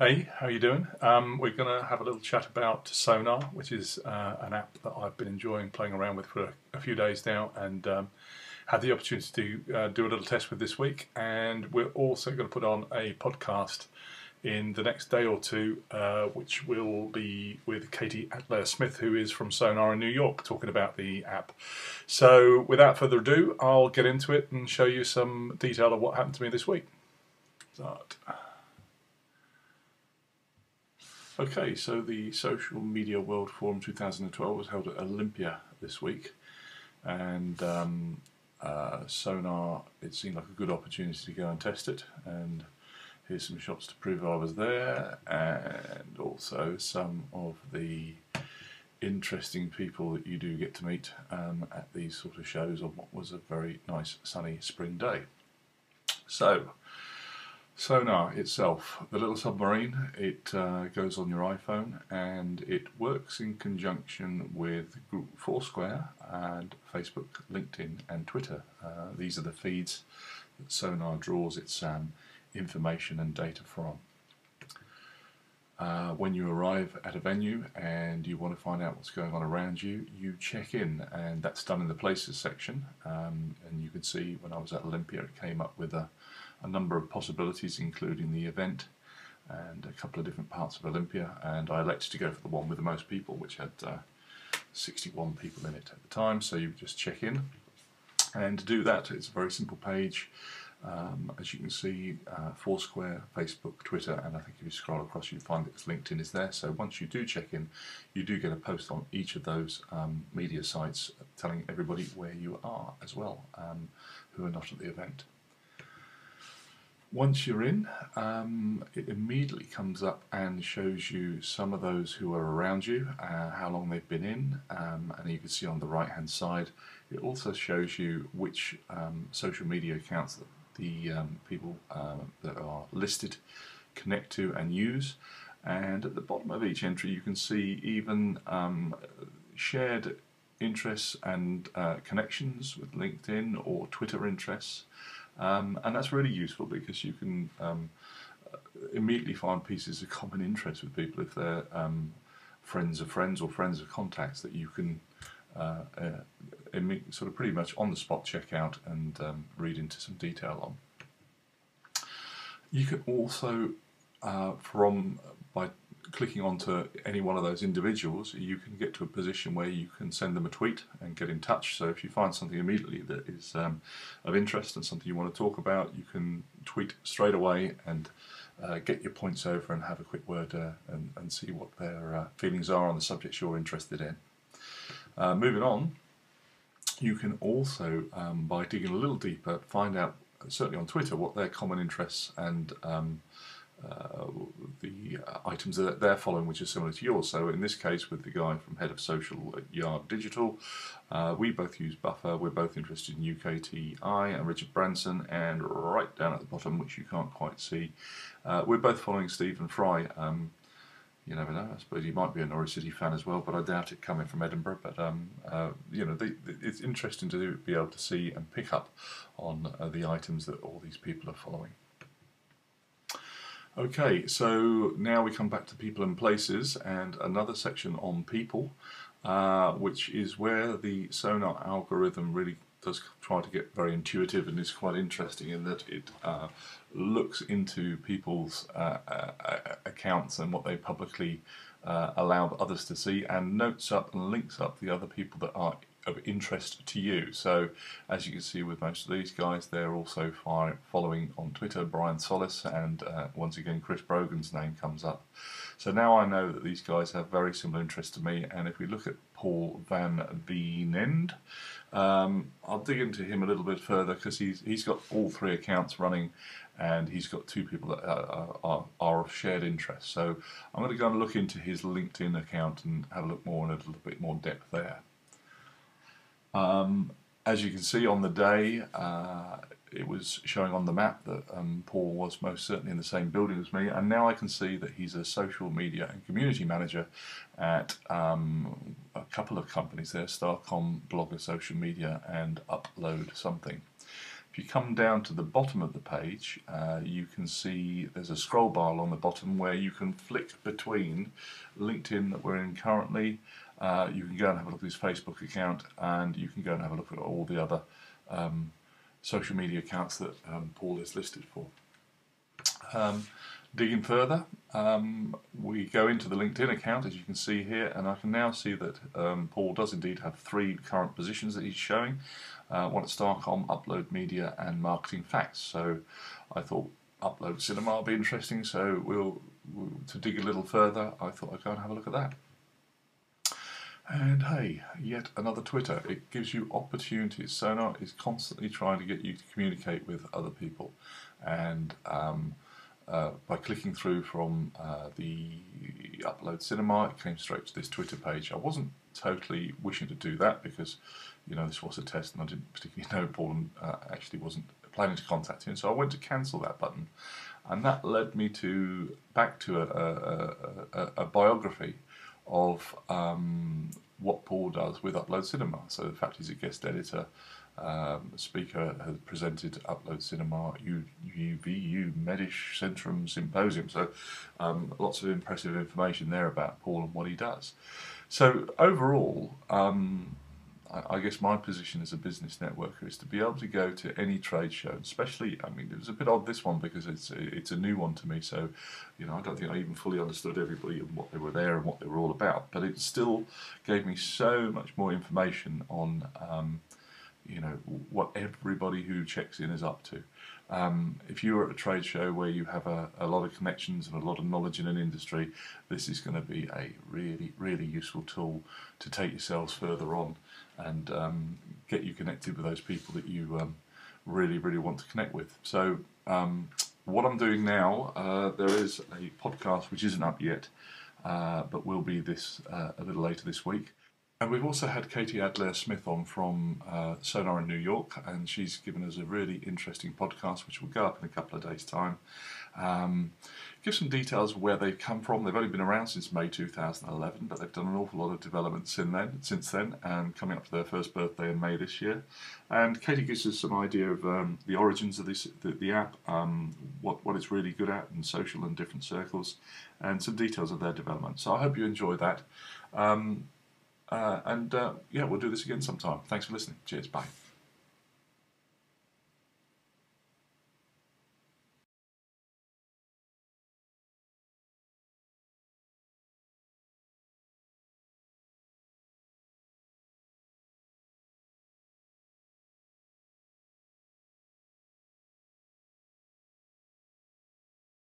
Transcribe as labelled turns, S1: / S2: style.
S1: Hey, how are you doing? We're going to have a little chat about Sonar, which is an app that I've been enjoying playing around with for a few days now, and had the opportunity to do a little test with this week. And we're also going to put on a podcast in the next day or two, which will be with Katie Atler-Smith, who is from Sonar in New York, talking about the app. So without further ado, I'll get into it and show you some detail of what happened to me this week. Start. Okay, so the Social Media World Forum 2012 was held at Olympia this week, and Sonar, it seemed like a good opportunity to go and test it, and here's some shots to prove I was there, and also some of the interesting people that you do get to meet at these sort of shows on what was a very nice sunny spring day. So, Sonar itself, the little submarine, it goes on your iPhone and it works in conjunction with Foursquare and Facebook, LinkedIn and Twitter. These are the feeds that Sonar draws its information and data from. When you arrive at a venue and you want to find out what's going on around you, you check in, and that's done in the places section. And you can see when I was at Olympia it came up with a number of possibilities, including the event and a couple of different parts of Olympia, and I elected to go for the one with the most people, which had 61 people in it at the time. So you just check in, and to do that it's a very simple page. As you can see, Foursquare, Facebook, Twitter, and I think if you scroll across you find that LinkedIn is there. So once you do check in, you do get a post on each of those media sites telling everybody where you are as well, who are not at the event. Once you're in, it immediately comes up and shows you some of those who are around you, how long they've been in, and you can see on the right hand side it also shows you which social media accounts that the people that are listed connect to and use, and at the bottom of each entry you can see even shared interests and connections with LinkedIn or Twitter interests. And that's really useful because you can immediately find pieces of common interest with people if they're friends of friends or friends of contacts that you can sort of pretty much on the spot check out and read into some detail on. You can also, by clicking onto any one of those individuals, you can get to a position where you can send them a tweet and get in touch. So if you find something immediately that is of interest and something you want to talk about, you can tweet straight away and get your points over and have a quick word and see what their feelings are on the subjects you're interested in. Moving on, you can also, by digging a little deeper, find out, certainly on Twitter, what their common interests and the items that they're following which are similar to yours. So in this case, with the guy from Head of Social at Yard Digital, we both use Buffer, we're both interested in UKTI and Richard Branson, and right down at the bottom, which you can't quite see, we're both following Stephen Fry. You never know, I suppose he might be a Norwich City fan as well, but I doubt it coming from Edinburgh. But you know, it's interesting to be able to see and pick up on the items that all these people are following. Okay, so now we come back to people and places, and another section on people, which is where the Sonar algorithm really does try to get very intuitive and is quite interesting in that it looks into people's accounts and what they publicly allow others to see, and notes up and links up the other people that are of interest to you. So as you can see with most of these guys, they're also following on Twitter Brian Solis, and once again Chris Brogan's name comes up. So now I know that these guys have very similar interests to me, and if we look at Paul Van Veenend, I'll dig into him a little bit further because he's got all three accounts running, and he's got two people that are of shared interest. So I'm going to go and look into his LinkedIn account and have a look more in a little bit more depth there. As you can see on the day, it was showing on the map that Paul was most certainly in the same building as me, and now I can see that he's a social media and community manager at a couple of companies there, Starcom, Blogger Social Media and Upload Something. If you come down to the bottom of the page, you can see there's a scroll bar along the bottom where you can flick between LinkedIn that we're in currently. You can go and have a look at his Facebook account, and you can go and have a look at all the other social media accounts that Paul is listed for. Digging further, we go into the LinkedIn account, as you can see here, and I can now see that Paul does indeed have 3 current positions that he's showing. One at Starcom, Upload Media, and Marketing Facts. So I thought Upload Cinema would be interesting, so to dig a little further, I thought I'd go and have a look at that. And hey, yet another Twitter. It gives you opportunities. Sonar is constantly trying to get you to communicate with other people, and by clicking through from the Upload Cinema, it came straight to this Twitter page. I wasn't totally wishing to do that because, you know, this was a test and I didn't particularly know Paul and actually wasn't planning to contact him. So I went to cancel that button, and that led me back to a biography of what Paul does with Upload Cinema. So the fact he's a guest editor, speaker, has presented Upload Cinema UVU Medisch Centrum Symposium. So lots of impressive information there about Paul and what he does. So overall, I guess my position as a business networker is to be able to go to any trade show, especially, I mean, it was a bit odd this one because it's a new one to me, so, you know, I don't think I even fully understood everybody and what they were there and what they were all about, but it still gave me so much more information on, you know, what everybody who checks in is up to. If you're at a trade show where you have a lot of connections and a lot of knowledge in an industry, this is going to be a really, really useful tool to take yourselves further on and get you connected with those people that you really, really want to connect with. So what I'm doing now, there is a podcast which isn't up yet, but will be a little later this week. And we've also had Katie Adler-Smith on from Sonar in New York, and she's given us a really interesting podcast which will go up in a couple of days' time. Give some details of where they've come from. They've only been around since May 2011, but they've done an awful lot of development since then, and coming up to their first birthday in May this year. And Katie gives us some idea of the origins of the app, what it's really good at in social and different circles, and some details of their development. So I hope you enjoy that. Yeah, we'll do this again sometime. Thanks for listening. Cheers. Bye.